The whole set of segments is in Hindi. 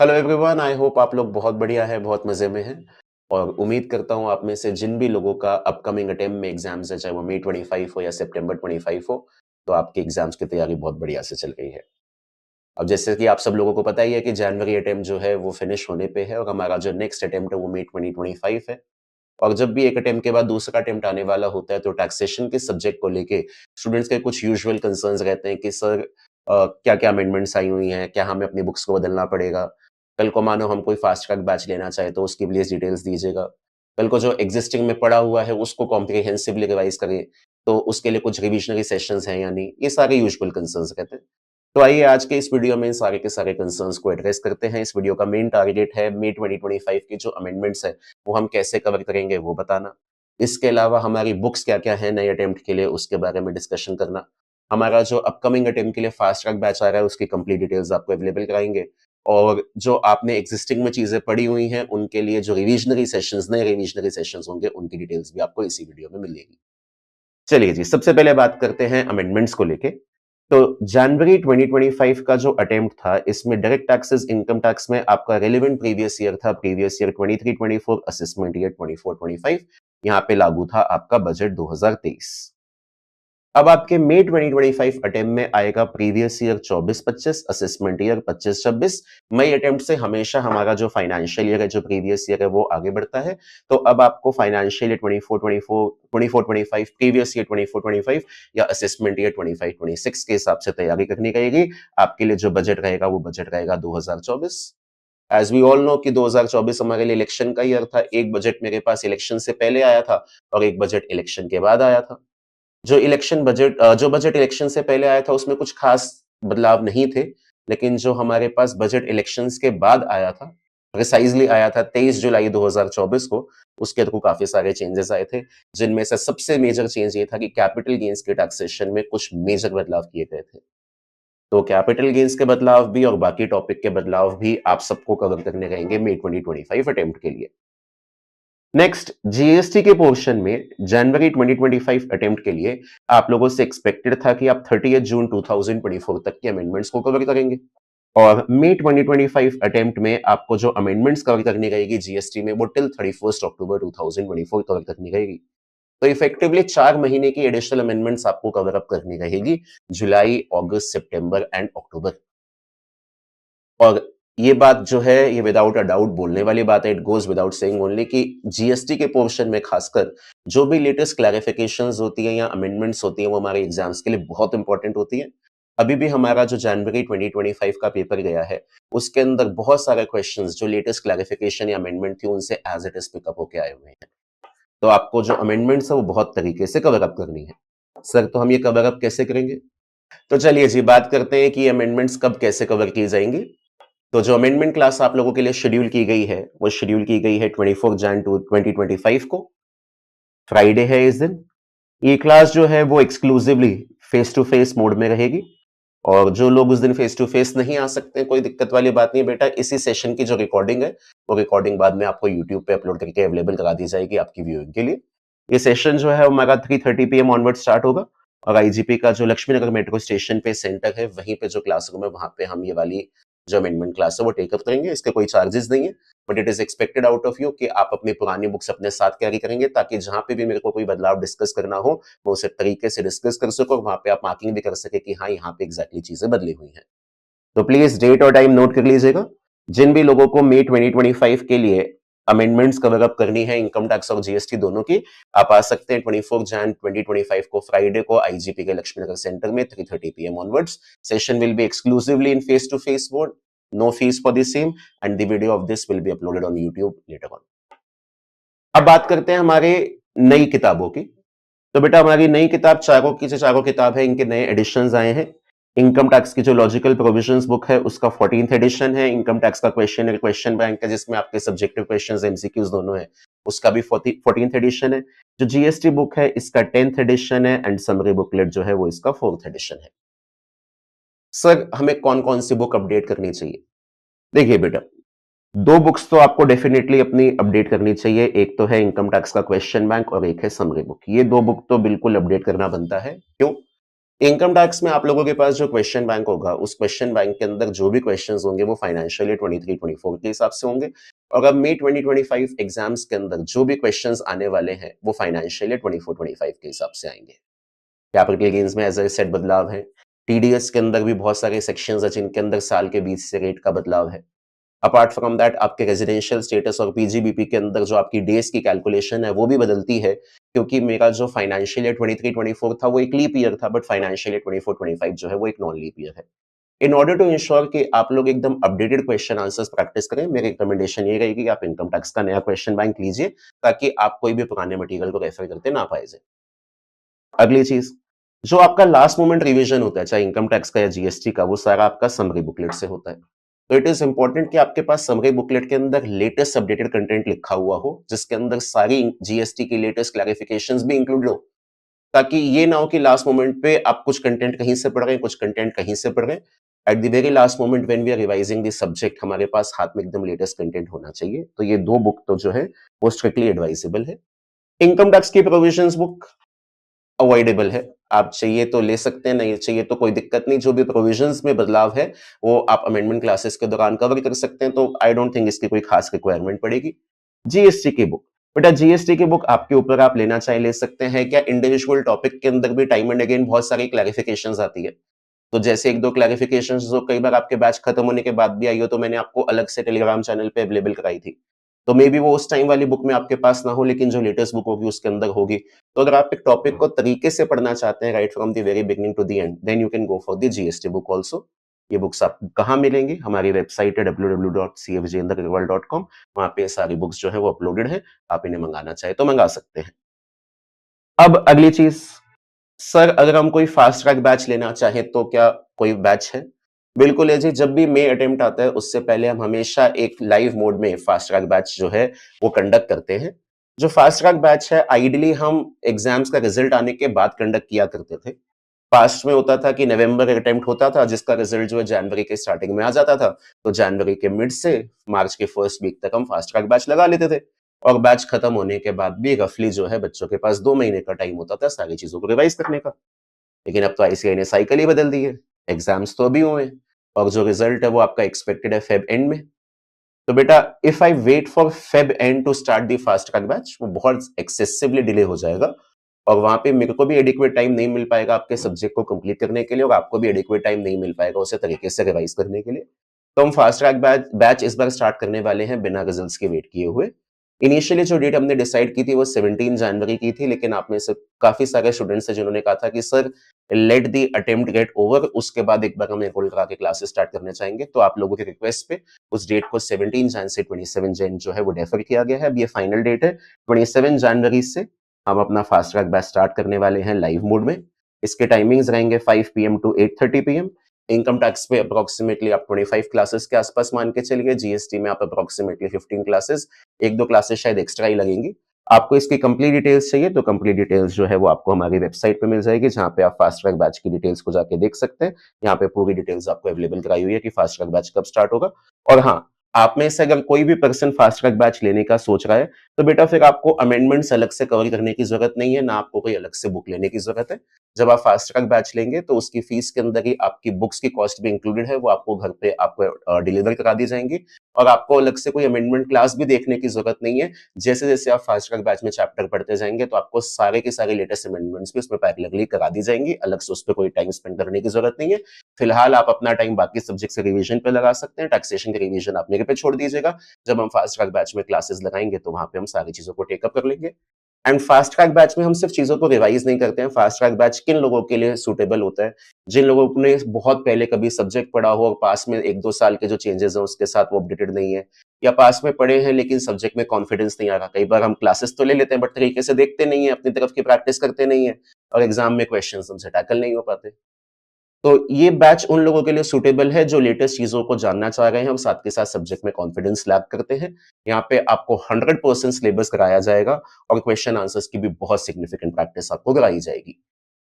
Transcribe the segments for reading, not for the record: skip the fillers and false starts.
हेलो एवरीवन, आई होप आप लोग बहुत बढ़िया है, बहुत मज़े में हैं और उम्मीद करता हूँ आप में से जिन भी लोगों का अपकमिंग अटेम्प्ट में एग्ज़ाम्स है, चाहे वो मई 25 हो या सितंबर 25 हो, तो आपकी एग्ज़ाम्स की तैयारी बहुत बढ़िया से चल रही है। अब जैसे कि आप सब लोगों को पता ही है कि जनवरी अटेम्प्ट जो है वो फिनिश होने पे है और हमारा जो नेक्स्ट अटेम्प्ट है वो मई 2025 है और जब भी एक अटेम्प्ट के बाद दूसरा अटेम्प्ट आने वाला होता है, तो टैक्सेशन के सब्जेक्ट को लेके स्टूडेंट्स के कुछ यूजुअल कंसर्न्स रहते हैं कि सर क्या-क्या अमेंडमेंट्स आई हुई हैं? क्या हमें अपनी बुक्स को बदलना पड़ेगा? कल को मानो हम कोई फास्ट ट्रैक बैच लेना चाहे तो उसकी प्लीज़ डिटेल्स दीजिएगा। कल को जो एक्जिस्टिंग में पड़ा हुआ है उसको कॉम्प्रिहेंसिवली रिवाइज़ करें, तो उसके लिए कुछ रिविजनरी सेशंस हैं या नहीं? ये सारे यूजुअल कंसर्न्स रहते हैं। तो आइए आज के इस वीडियो में इन सारे के सारे कंसर्न्स को एड्रेस करते हैं। इस वीडियो का मेन टारगेट है मई 2025 की जो अमेंडमेंट्स है, वो हम कैसे कवर करेंगे वो बताना। इसके अलावा हमारी बुक्स क्या-क्या हैं नए अटेम्प्ट के लिए उसके बारे में डिस्कशन करना। हमारा जो अपकमिंग अटेम्प्ट के लिए फास्ट ट्रैक बैच आ रहा है उसकी कंप्लीट डिटेल्स आपको अवेलेबल कराएँगे। और जो आपने एक्जिस्टिंग में चीज़ें पढ़ी हुई हैं, उनके लिए जो रिविजनरी सेशंस नए रिविजनरी सेशंस होंगे, उनकी डिटेल्स भी आपको इसी वीडियो में मिलेगी। चलिए जी, सबसे पहले बात करते हैं अमेंडमेंट्स को लेके। तो जनवरी 2025 का जो अटेम्प्ट था, इसमें डायरेक्ट टैक्सेस इनकम टैक्स में आपका रिलेवेंट प्रीवियस ईयर था, प्रीवियस ईयर 23-24 असेसमेंट ईयर 24-25 यहाँ पे लागू था आपका बजट 2023। अब आपके मई 2025 अटेम्प्ट में आएगा प्रीवियस ईयर 24-25 असेसमेंट ईयर 25-26। मई अटेम्प्ट से हमेशा हमारा जो फाइनेंशियल ईयर है, जो प्रीवियस ईयर है, वो आगे बढ़ता है। तो अब आपको फाइनेंशियल ईयर 24-25 प्रीवियस ईयर 24-25 या असेसमेंट ईयर 25-26 के हिसाब से तैयारी करनी रहेगी। आपके लिए जो बजट रहेगा वो बजट रहेगा 2024। एज वी ऑल नो कि 2024 हमारे लिए इलेक्शन का ईयर था। एक बजट मेरे पास इलेक्शन से पहले आया था और एक बजट इलेक्शन के बाद आया था। जो बजट इलेक्शन से पहले आया था उसमें कुछ खास बदलाव नहीं थे, लेकिन जो हमारे पास बजट इलेक्शंस के बाद आया था, प्रिसाइज़ली आया था 23 जुलाई 2024 को, उसके थ्रू काफ़ी सारे चेंजेस आए थे, जिनमें से सबसे मेजर चेंज ये था कि कैपिटल गेन्स के टैक्सेशन में कुछ मेजर बदलाव किए गए थे। तो कैपिटल गेन्स के बदलाव भी और बाकी टॉपिक के बदलाव भी आप सबको कवर करने रहेंगे मई 2025 अटेम्प्ट के लिए। नेक्स्ट जीएसटी के पोर्शन में जनवरी 2025 अटेम्प्ट के लिए आप लोगों से एक्सपेक्टेड था कि आप 30 जून 2024 तक के अमेंडमेंट्स को कवर करेंगे और मई 2025 अटेम्प्ट में आपको जो अमेंडमेंट्स कवर करनी रहेगी जीएसटी में वो टिल 31 अक्टूबर 2024 कवर करनी रहेगी। तो इफेक्टिवली 4 महीने की एडिशनल अमेंडमेंट्स आपको कवर अप करनी रहेगी जुलाई, अगस्त, सितंबर एंड अक्टूबर। और ये बात जो है ये विदाउट अ डाउट बोलने वाली बात है, it goes without saying only कि जीएसटी के पोर्शन में खासकर जो भी लेटेस्ट क्लैरिफिकेशंस होती हैं या अमेंडमेंट्स होती हैं, वो हमारे एग्जाम्स के लिए बहुत इंपॉर्टेंट होती हैं। अभी भी हमारा जो जनवरी 2025 का पेपर गया है, उसके अंदर बहुत सारे क्वेश्चंस जो लेटेस्ट क्लैरिफिकेशन या अमेंडमेंट थी, उनसे एज़ इट इज़ पिकअप होके आए हुए हैं। तो आपको जो अमेंडमेंट्स है, वो बहुत तरीके से कवर अप करनी है। सर, तो हम ये कवर अप कैसे करेंगे? तो चलिए जी, बात करते हैं कि अमेंडमेंट्स कब कैसे कवर की जाएँगी। तो जो अमेंडमेंट क्लास आप लोगों के लिए शेड्यूल की गई है, वो शेड्यूल की गई है 24 जैन 2025 को, फ्राइडे है इस दिन। ये क्लास जो है वो exclusively face to face mode में रहेगी और जो लोग उस दिन फेस टू फेस नहीं आ सकते, कोई दिक्कत वाली बात नहीं है बेटा। इसी सेशन की जो रिकॉर्डिंग है, वो रिकॉर्डिंग बाद में आपको यूट्यूब पे अपलोड करके अवेलेबल करा दी जाएगी आपकी व्यूइंग के लिए। ये सेशन जो है वो हमारा 3:30 पीएम ऑनवर्ड स्टार्ट होगा और आईजीपी का जो लक्ष्मी नगर मेट्रो स्टेशन पे सेंटर है, वहीं पे जो क्लासरूम है, वहां पे हम ये वाली जो अमेंडमेंट क्लास है वो टेकअप करेंगे। इसके कोई चार्जेस नहीं है, but it is expected out of you कि आप अपनी पुरानी बुक्स अपने साथ कैरी करेंगे, ताकि जहां पे भी मेरे को कोई बदलाव डिस्कस करना हो, मैं उसे तरीके से डिस्कस कर सकूं और वहां पे आप मार्किंग भी कर सके कि हाँ, यहाँ पे एग्जैक्टली चीजें बदली हुई हैं। तो प्लीज डेट और टाइम नोट कर लीजिएगा। जिन भी लोगों को मई 2025 के लिए अमेंडमेंट्स कवर अप करनी है, इनकम टैक्स और जीएसटी दोनों की, आप आ सकते हैं 24 जैन 2025 को फ्राइडे को आईजीपी के लक्ष्मी नगर सेंटर में 3:30 PM onwards. Session will be exclusively in face to face mode, no fees for the same and the video of this will be uploaded on YouTube later on. अब बात करते हैं हमारे नई किताबों की। तो बेटा हमारी नई किताब चारों की से चारों किताब है, इनके नए एडिशंस आए हैं। इनकम टैक्स की जो लॉजिकल प्रोविजंस बुक है उसका 14th एडिशन है। इनकम टैक्स का क्वेश्चन बैंक है जिसमें आपके सब्जेक्टिव क्वेश्चंस एमसीक्यूज दोनों है, उसका भी 14th एडिशन है। जो जीएसटी बुक है इसका 10th एडिशन है एंड समरी बुकलेट जो है वो इसका 4th एडिशन है। सर, हमें कौन कौन सी बुक अपडेट करनी चाहिए? देखिए बेटा, दो बुक्स तो आपको डेफिनेटली अपनी अपडेट करनी चाहिए। एक तो है इनकम टैक्स का क्वेश्चन बैंक और एक है समरी बुक। ये दो बुक तो बिल्कुल अपडेट करना बनता है। क्यों? इनकम टैक्स में आप लोगों के पास जो क्वेश्चन बैंक होगा, उस क्वेश्चन बैंक के अंदर जो भी क्वेश्चंस होंगे वो फाइनेंशियल ईयर 23-24 के हिसाब से होंगे और अब मई 2025 एग्जाम्स के अंदर जो भी क्वेश्चंस आने वाले हैं, वो फाइनेंशियल ईयर 24-25 के हिसाब से आएंगे। कैपिटल गेन्स में एज आई सेड बदलाव है। टीडीएस के अंदर भी बहुत सारे सेक्शंस हैं जिनके अंदर साल के बीच से रेट का बदलाव है। अपार्ट फ्रॉम दैट आपके रेजिडेंशियल स्टेटस और पीजीबीपी के अंदर जो आपकी डेज की कैलकुलेशन है वो भी बदलती है क्योंकि मेरा जो फाइनेंशियल ईयर 23-24 था वो एक लीप ईयर था बट फाइनेंशियल ईयर 24-25 जो है वो एक नॉन लीप ईयर है। इन ऑर्डर टू इंश्योर कि आप लोग एकदम अपडेटेड क्वेश्चन आंसर्स प्रैक्टिस करें, मेरी रिकमेंडेशन ये रहेगी कि आप इनकम टैक्स का नया क्वेश्चन बैंक लीजिए ताकि आप कोई भी पुराने मटेरियल को रेफर करते ना पाए जाए। अगली चीज, जो आपका लास्ट मोमेंट रिवीजन होता है चाहे इनकम टैक्स का या जीएसटी का, वो सारा आपका समरी बुकलेट से होता है। तो इट इज इंपॉर्टेंट कि आपके पास समरी बुकलेट के अंदर लेटेस्ट अपडेटेड कंटेंट लिखा हुआ हो जिसके अंदर सारी जीएसटी की लेटेस्ट क्लैरिफिकेशंस भी इंक्लूड हो, ताकि ये ना हो कि लास्ट मोमेंट पे आप कुछ कंटेंट कहीं से पढ़ रहे हैं, कुछ कंटेंट कहीं से पढ़ रहे हैं। At the very last moment when we are revising this subject हमारे पास हाथ में एकदम लेटेस्ट कंटेंट होना चाहिए। तो ये दो बुक तो जो है वो स्ट्रिक्टली एडवाइजेबल है। इनकम टैक्स की प्रोविजंस बुक अवॉइडेबल है। आप चाहिए तो ले सकते हैं, नहीं चाहिए तो कोई दिक्कत नहीं। जो भी प्रोविजंस में बदलाव है, वो आप अमेंडमेंट क्लासेस के दौरान कवर कर सकते हैं, तो आई डोंट थिंक इसकी कोई खास रिक्वायरमेंट पड़ेगी। जीएसटी की बुक, बेटा जीएसटी की बुक आपके ऊपर, आप लेना चाहे ले सकते हैं। क्या इंडिविजुअल टॉपिक के अंदर भी टाइम एंड अगेन बहुत सारी क्लैरिफिकेशंस आती है। तो जैसे 1-2 क्लैरिफिकेशंस जो कई बार आपके बैच खत्म होने के बाद भी आई हो, तो मैंने आपको अलग से टेलीग्राम चैनल पे अवेलेबल कराई थी। तो मे बी वो उस टाइम वाली बुक में आपके पास ना हो, लेकिन जो लेटेस्ट बुक होगी उसके अंदर होगी। तो अगर आप एक टॉपिक को तरीके से पढ़ना चाहते हैं right from the very beginning to the end, then you can go for the GST book also. ये बुक्स आपको कहाँ मिलेंगी? हमारी वेबसाइट है www.cfjintherival.com। वहाँ पे सारी बुक्स जो है वो अपलोडेड है। आप इन्हें मंगाना चाहे तो मंगा सकते हैं। अब अगली चीज, सर अगर हम कोई फास्ट ट्रैक बैच लेना चाहे तो क्या कोई बैच है? बिल्कुल है जी। जब भी मे अटेम्प्ट आता है उससे पहले हम हमेशा एक लाइव मोड में फास्ट ट्रैक बैच जो है वो कंडक्ट करते हैं। जो फास्ट ट्रैक बैच है आइडियली हम एग्जाम्स का रिजल्ट आने के बाद कंडक्ट किया करते थे। पास्ट में होता था कि नवंबर अटेम्प्ट होता था जिसका रिजल्ट जो है जनवरी के स्टार्टिंग में आ जाता था। तो जनवरी के मिड से मार्च के फर्स्ट वीक तक हम फास्ट ट्रैक बैच लगा लेते थे और बैच खत्म होने के बाद भी रफली जो है बच्चों के पास 2 महीने का टाइम होता था सारी चीजों को रिवाइज करने का। लेकिन अब तो आईसीएआई ने साइकिल ही बदल दी है। एग्जाम्स तो अभी हुए हैं और जो रिजल्ट है वो आपका एक्सपेक्टेड है फेब एंड में। तो बेटा if I wait for Feb end to start the fast track batch, वो बहुत एक्सेसिवली डिले हो जाएगा और वहां पे मेरे को भी एडिक्वेट टाइम नहीं मिल पाएगा आपके सब्जेक्ट को कंप्लीट करने के लिए और आपको भी एडिक्वेट टाइम नहीं मिल पाएगा उसे तरीके से रिवाइज करने के लिए। तो हम फास्ट ट्रैक बैच इस बार स्टार्ट करने वाले हैं बिना रिजल्ट्स के वेट किए हुए। इनिशियली जो डेट हमने डिसाइड की थी वो 17 जनवरी की थी, लेकिन आप में से काफी सारे स्टूडेंट्स हैं जिन्होंने कहा था कि sir let the attempt get over, उसके बाद एक बार हम एनरोल करा के क्लासेस स्टार्ट करना चाहेंगे। तो आप लोगों के रिक्वेस्ट पे उस डेट को 17 जन से 27 जन जो है वो डेफर किया गया है। अब ये फाइनल डेट है। 27 जनवरी से हम अपना फास्ट ट्रैक बैच स्टार्ट करने वाले हैं लाइव मोड में। इसके टाइमिंग्स रहेंगे 5 PM to 8:30 PM. Income tax पे अप्रोक्सीमेटली आप 25 क्लासेस के आसपास मान के चलिए। जीएसटी में आप अप्रोक्सीमेटली 15 क्लासेस, 1-2 क्लासेस शायद एक्स्ट्रा ही लगेंगी। आपको इसकी कंप्लीट डिटेल्स चाहिए तो कंप्लीट डिटेल्स जो है वो आपको हमारी वेबसाइट पे मिल जाएगी, जहाँ पे आप फास्ट ट्रैक बैच की डिटेल्स को जाके देख सकते हैं। यहाँ पे पूरी डिटेल्स आपको अवेलेबल कराई हुई है कि फास्ट ट्रैक बैच कब स्टार्ट होगा। और हाँ, आप में से अगर कोई भी पर्सन फास्ट ट्रैक बैच लेने का सोच रहा है तो बेटा फिर आपको अमेंडमेंट्स अलग से कवर करने की जरूरत नहीं है, ना आपको कोई अलग से बुक लेने की जरूरत है। जब आप फास्ट ट्रैक बैच लेंगे तो उसकी फीस के अंदर ही आपकी बुक्स की कॉस्ट भी इंक्लूडेड है, वो आपको घर पे आपको डिलीवर करा दी जाएंगी और आपको अलग से कोई अमेंडमेंट क्लास भी देखने की जरूरत नहीं है। जैसे जैसे आप फास्ट ट्रैक बैच में चैप्टर पढ़ते जाएंगे तो आपको सारे के सारे लेटेस्ट अमेंडमेंट्स भी उसमें पैरेलली करा दी जाएंगी, अलग से उस पर कोई टाइम स्पेंड करने की जरूरत नहीं है। फिलहाल आप अपना टाइम बाकी सब्जेक्ट से रिवीजन पे लगा सकते हैं। टैक्सेशन के रिवीजन आप मेरे पे छोड़ दीजिएगा। जब हम फास्ट ट्रैक बैच में क्लासेस लगाएंगे तो वहां पे हम सारी चीजों को टेकअप कर लेंगे। एंड फास्ट ट्रैक बैच में हम सिर्फ चीजों को रिवाइज नहीं करते हैं। फास्ट ट्रैक बैच किन लोगों के लिए सुटेबल होता है? जिन लोगों ने बहुत पहले कभी सब्जेक्ट पढ़ा हो और पास में 1-2 साल के जो चेंजेस हैं उसके साथ वो अपडेटेड नहीं है, या पास में पढ़े हैं लेकिन सब्जेक्ट में कॉन्फिडेंस नहीं आ रहा। कई बार हम क्लासेस तो ले लेते हैं बट तरीके से देखते नहीं है, अपनी तरफ की प्रैक्टिस करते नहीं है और एग्जाम में क्वेश्चंस हमसे टैकल नहीं हो पाते। तो ये बैच उन लोगों के लिए सूटेबल है जो लेटेस्ट चीजों को जानना चाह रहे हैं और साथ के साथ सब्जेक्ट में कॉन्फिडेंस लैक करते हैं। यहाँ पे आपको 100% सिलेबस कराया जाएगा और क्वेश्चन आंसर्स की भी बहुत सिग्निफिकेंट प्रैक्टिस आपको कराई जाएगी।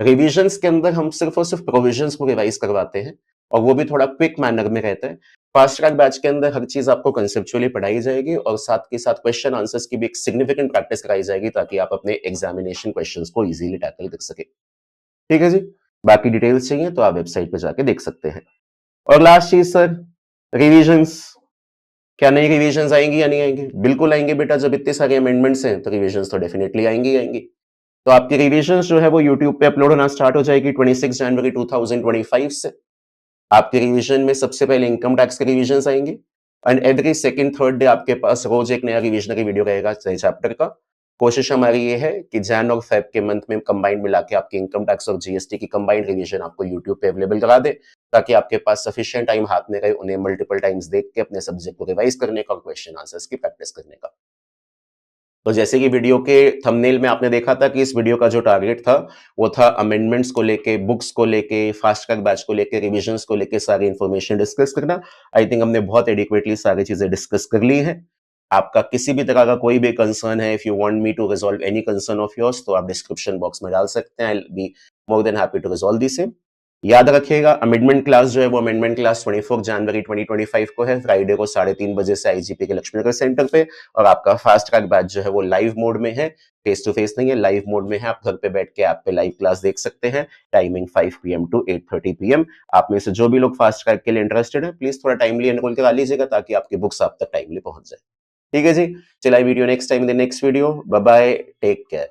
रिविजन्स के अंदर हम सिर्फ और सिर्फ प्रोविजंस को रिवाइज करवाते हैं और वो भी थोड़ा क्विक मैनर में रहता है। फास्ट ट्रैक बैच के अंदर हर चीज आपको कंसेप्चुअली पढ़ाई जाएगी और साथ के साथ क्वेश्चन आंसर्स की भी एक सिग्निफिकेंट प्रैक्टिस कराई जाएगी ताकि आप अपने एग्जामिनेशन क्वेश्चंस को इजीली टैकल कर सके। ठीक है जी। बाकी डिटेल्स चाहिए तो आप वेबसाइट पे जाके देख सकते हैं। और लास्ट चीज सर, रिविजन्स, क्या नई रिविजन्स आएंगी या नहीं आएंगी? बिल्कुल आएंगे बेटा, जब इतने सारे अमेंडमेंट्स हैं तो रिविजन्स तो डेफिनेटली आएंगी ही आएंगी। तो आपकी रिविजन्स जो है वो यूट्यूब पे अपलोड होना स्टार्ट हो जाएगी 26 जनवरी 2025 से। आपके रिवीजन में सबसे पहले इनकम टैक्स के रिविजन आएंगे and every second third day आपके पास रोज एक नया रिविजनरी वीडियो रहेगा चैप्टर का। कोशिश हमारी ये है कि जैन और फेब के मंथ में कंबाइंड मिला के आपके इनकम टैक्स और जीएसटी की कंबाइंड रिवीजन आपको यूट्यूब पे अवेलेबल करा दे, ताकि आपके पास सफिशिएंट टाइम हाथ में रहे उन्हें मल्टीपल टाइम्स देख के अपने सब्जेक्ट को रिवाइज करने का और क्वेश्चन आंसर्स की प्रैक्टिस करने का। तो जैसे कि वीडियो के थंबनेल में आपने देखा था कि इस वीडियो का जो टारगेट था वो था अमेंडमेंट्स को लेके, बुक्स को लेके, फास्ट ट्रैक बैच को लेके, रिविजन्स को लेके सारी इंफॉर्मेशन डिस्कस करना। आई थिंक हमने बहुत एडिक्वेटली सारी चीजें डिस्कस कर ली हैं। आपका किसी भी तरह का कोई भी कंसर्न है, if you want me to resolve any concern of yours, तो आप डिस्क्रिप्शन बॉक्स में डाल सकते हैं। I will be more than happy to resolve this. याद रखिएगा, अमेंडमेंट क्लास जो है वो अमेंडमेंट क्लास 24 जनवरी 2025 को है, फ्राइडे को 3:30 बजे से आईजीपी के लक्ष्मीनगर सेंटर पे। और आपका फास्ट ट्रैक बैच जो है वो लाइव मोड में है, फेस टू फेस नहीं है, लाइव मोड में है। आप घर पे बैठ के ऐप पे लाइव क्लास देख सकते हैं। Timing 5 PM to 8:30 PM। आप में से जो भी लोग फास्ट ट्रैक के लिए इंटरेस्टेड है, प्लीज थोड़ा टाइमली एनरोल करा लीजिएगा ताकि आपकी बुक्स आप तक टाइमली पहुंच जाए। ठीक है जी, चलिए video next time in the next video. Bye bye, take care.